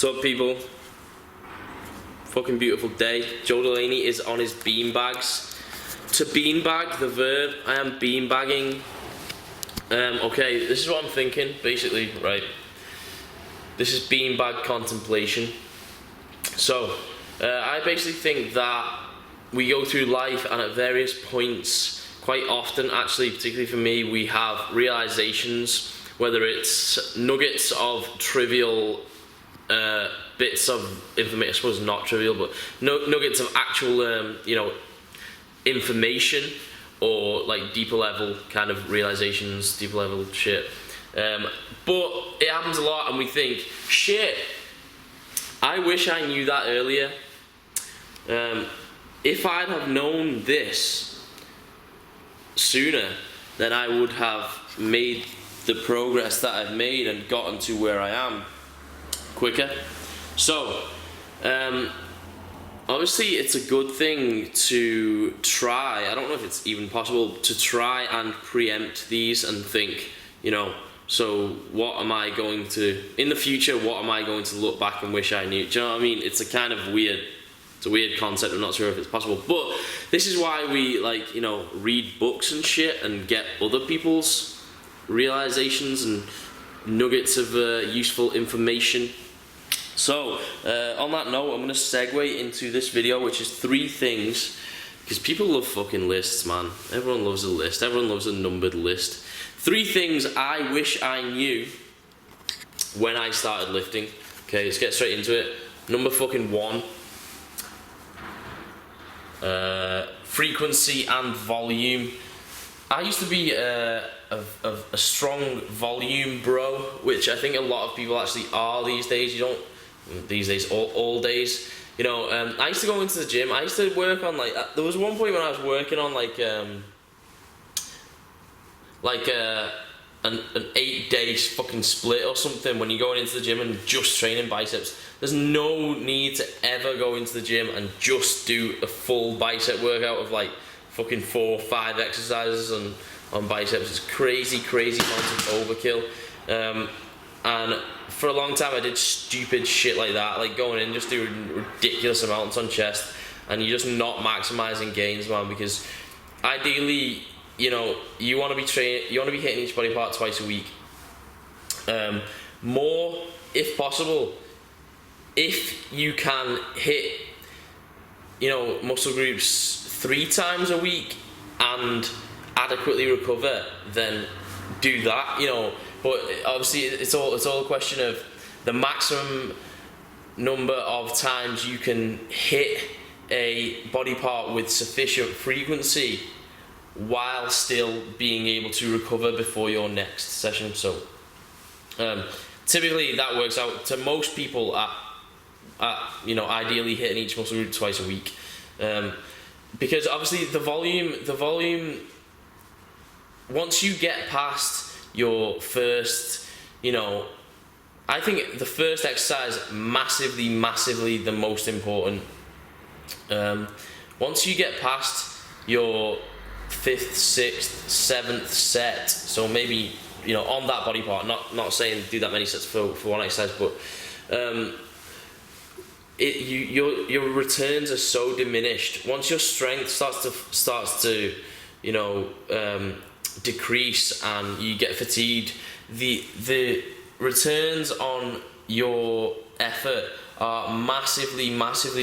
What's up, people? Fucking beautiful day. Joe Delaney is on his beanbags. To beanbag, the verb, I am beanbagging. Okay, this is what I'm thinking, basically, right? This is beanbag contemplation. So, I basically think that we go through life, and at various points, quite often, actually, particularly for me, we have realizations, whether it's nuggets of trivial bits of information, I suppose not trivial, but nuggets of actual, information, or like deeper level kind of realizations, deeper level shit. But it happens a lot, and we think, shit, I wish I knew that earlier. If I'd have known this sooner, then I would have made the progress that I've made and gotten to where I am quicker. So, obviously it's a good thing to try, I don't know if it's even possible, to try and preempt these and think, so what am I going to, in the future, what am I going to look back and wish I knew? Do you know what I mean? It's a kind of weird, it's a weird concept, I'm not sure if it's possible, but this is why we read books and shit and get other people's realizations and nuggets of useful information. So, on that note, I'm going to segue into this video, which is 3 things, because people love fucking lists, man. Everyone loves a list. Everyone loves a numbered list. 3 things I wish I knew when I started lifting. Okay, let's get straight into it. Number fucking 1. Frequency and volume. I used to be a strong volume bro, which I think a lot of people actually are these days. All days. I used to go into the gym. I used to work on there was one point when I was working on an 8-day fucking split or something, when you're going into the gym and just training biceps. There's no need to ever go into the gym and just do a full bicep workout of fucking 4 or 5 exercises on biceps. It's crazy amount of overkill. And for a long time I did stupid shit like that, going in just doing ridiculous amounts on chest, and you're just not maximizing gains, man, because ideally, you want to be hitting each body part twice a week. More, if possible. If you can hit, muscle groups 3 times a week and adequately recover, then do that, But obviously it's all a question of the maximum number of times you can hit a body part with sufficient frequency while still being able to recover before your next session. So typically that works out to most people at ideally hitting each muscle group twice a week, because obviously the volume once you get past your first, I think the first exercise massively the most important. Once you get past your 5th, 6th, 7th set, so maybe on that body part, not saying do that many sets for one exercise, but your returns are so diminished. Once your strength starts to decrease and you get fatigued, the returns on your effort are massively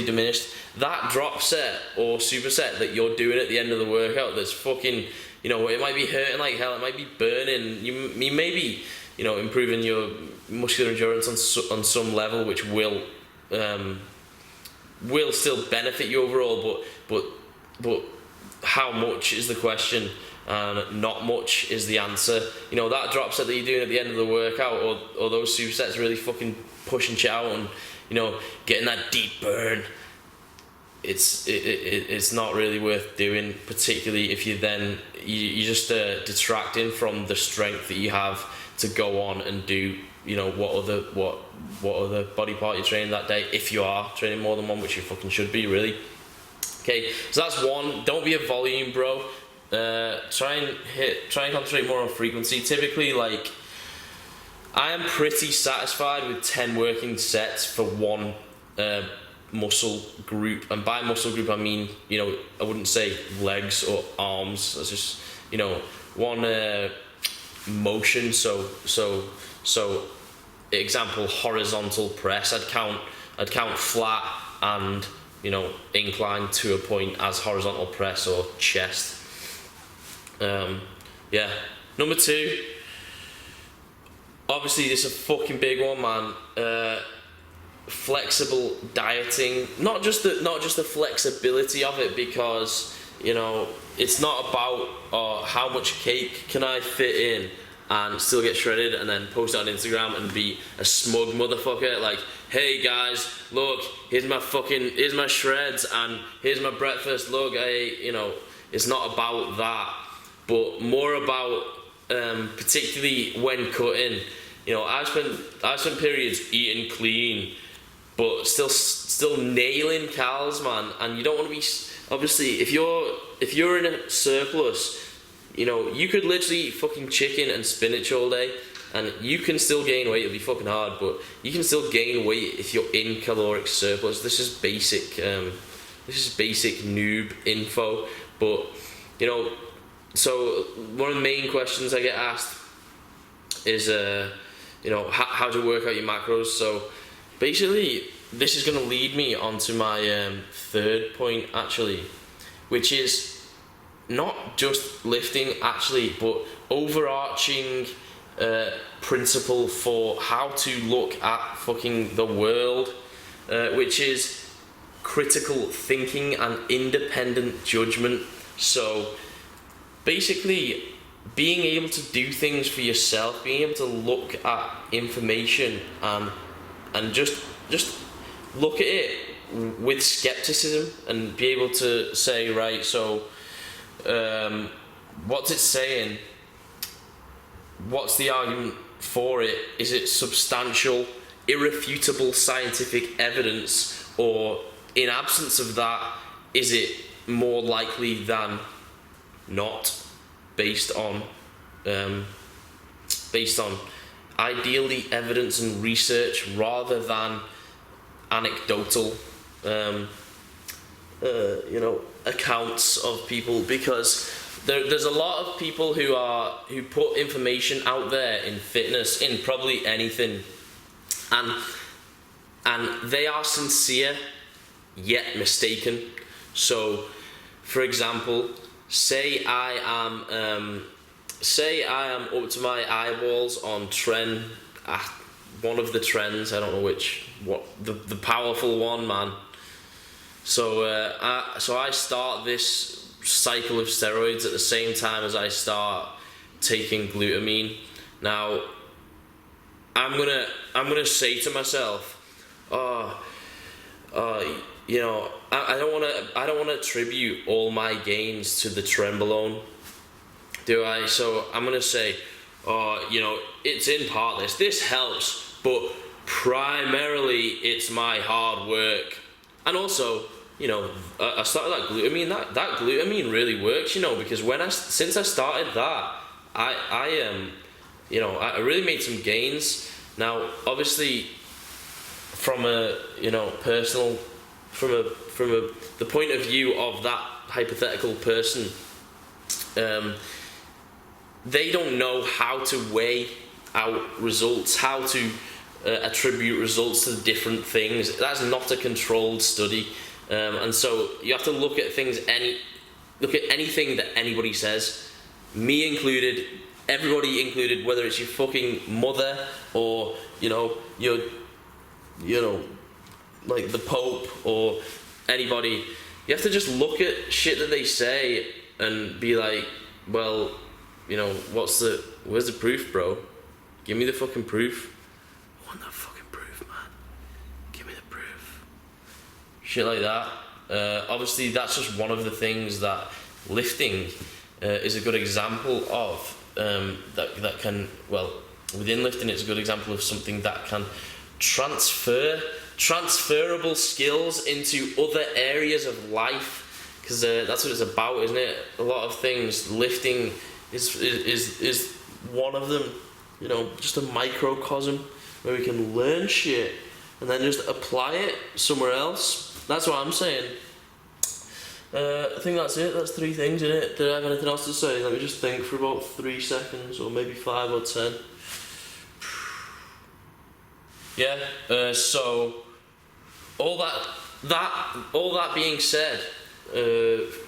diminished. That drop set or superset that you're doing at the end of the workout, that's fucking, it might be hurting like hell, it might be burning, you may be improving your muscular endurance on some level, which will still benefit you overall, but how much is the question, and not much is the answer. That drop set that you're doing at the end of the workout, or those supersets really fucking pushing shit out and getting that deep burn, it's not really worth doing, particularly if you're just detracting from the strength that you have to go on and do what other body part you're training that day, if you are training more than one, which you fucking should be, really. Okay, so that's 1. Don't be a volume bro. Try and concentrate more on frequency. Typically, I am pretty satisfied with 10 working sets for one muscle group, and by muscle group I mean, I wouldn't say legs or arms. That's just, one motion. So example, horizontal press. I'd count flat and incline to a point as horizontal press or chest. Number 2. Obviously, this is a fucking big one, man. Flexible dieting. Not just the flexibility of it, because it's not about how much cake can I fit in and still get shredded and then post it on Instagram and be a smug motherfucker. Like, hey guys, look, here's my shreds and here's my breakfast. Look, it's not about that, but more about particularly when cutting. I spent periods eating clean, but still nailing calories, man. And you don't want to be, obviously, if you're in a surplus, you could literally eat fucking chicken and spinach all day, and you can still gain weight. It'll be fucking hard, but you can still gain weight if you're in caloric surplus. This is basic noob info, but so one of the main questions I get asked is how to work out your macros. So basically, this is going to lead me onto my third point, actually, which is not just lifting, actually, but overarching principle for how to look at fucking the world, which is critical thinking and independent judgment. So basically, being able to do things for yourself, being able to look at information and just look at it with skepticism and be able to say, right, so what's it saying? What's the argument for it? Is it substantial, irrefutable scientific evidence, or in absence of that, is it more likely than not based on ideally evidence and research rather than anecdotal accounts of people? Because there's a lot of people who put information out there in fitness, in probably anything, and they are sincere yet mistaken. So for example, say I am up to my eyeballs on one of the trends, I don't know the powerful one, man. So I start this cycle of steroids at the same time as I start taking glutamine. Now I'm gonna say to myself, I don't want to attribute all my gains to the trenbolone, do I? So I'm gonna say, it's in part this helps, but primarily it's my hard work. And also, I started that glutamine. That glutamine really works, because since I started that, I really made some gains. Now, obviously, from a personal, from the point of view of that hypothetical person, they don't know how to weigh out results, how to attribute results to different things. That's not a controlled study, and so you have to look at anything that anybody says, me included, everybody included, whether it's your fucking mother or your like the Pope or anybody. You have to just look at shit that they say and be like, well, where's the proof, bro? Give me the fucking proof. I want that fucking proof, man. Give me the proof. Shit like that. Obviously, that's just one of the things that lifting is a good example of. That can, within lifting, it's a good example of something that can transferable skills into other areas of life, because that's what it's about, isn't it? A lot of things, lifting is one of them. you know, just a microcosm where we can learn shit and then just apply it somewhere else. That's what I'm saying. I think that's it. That's 3 things, isn't it? Did I have anything else to say? Let me just think for about 3 seconds, or maybe 5 or 10. Yeah. So all that being said,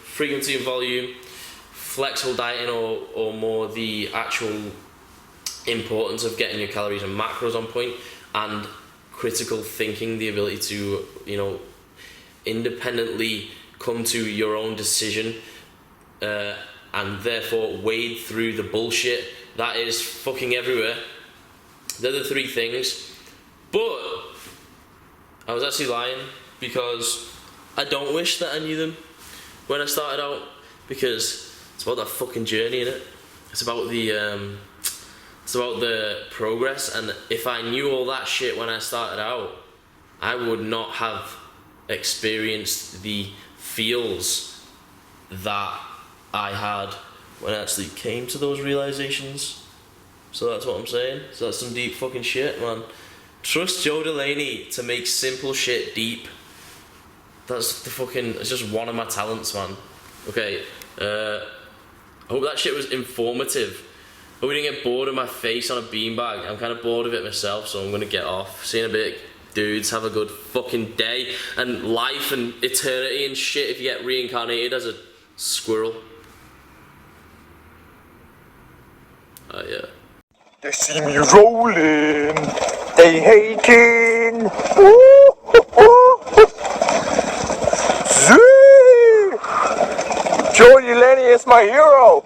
frequency and volume, flexible dieting, or more the actual importance of getting your calories and macros on point, and critical thinking, the ability to, you know, independently come to your own decision, and therefore wade through the bullshit that is fucking everywhere. They're the 3 things. But I was actually lying, because I don't wish that I knew them when I started out, because it's about that fucking journey, innit? It's about the progress, and if I knew all that shit when I started out, I would not have experienced the feels that I had when I actually came to those realizations. So that's what I'm saying. So that's some deep fucking shit, man. Trust Joe Delaney to make simple shit deep. That's it's just one of my talents, man. Okay, I hope that shit was informative. Hope we didn't get bored of my face on a beanbag. I'm kind of bored of it myself, so I'm gonna get off. See you in a bit, dudes. Have a good fucking day, and life and eternity and shit if you get reincarnated as a squirrel. Yeah. They see me rolling, they hating. Ooh, Joey Lenny is my hero.